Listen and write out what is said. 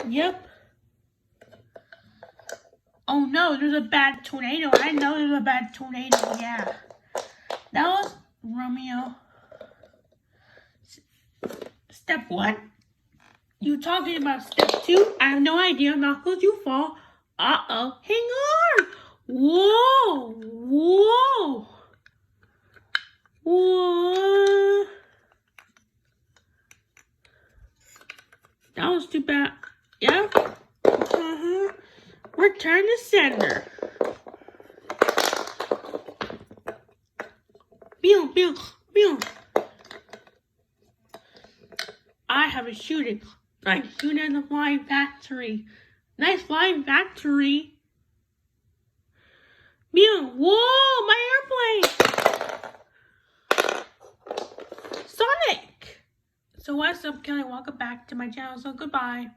Yep. Oh no, there's a bad tornado. I know there's a bad tornado, yeah. That was Romeo. Step 1. You talking about step 2? I have no idea. Not because you fall. Uh-oh. Hang on. Whoa. Whoa. Whoa. That was too bad. Yep. Return to sender. Pew, pew, pew. I have a shooting. I shoot at the flying factory. Nice flying factory. Mew. Whoa, my airplane. Sonic. So what's up, Kelly? Welcome back to my channel. So goodbye.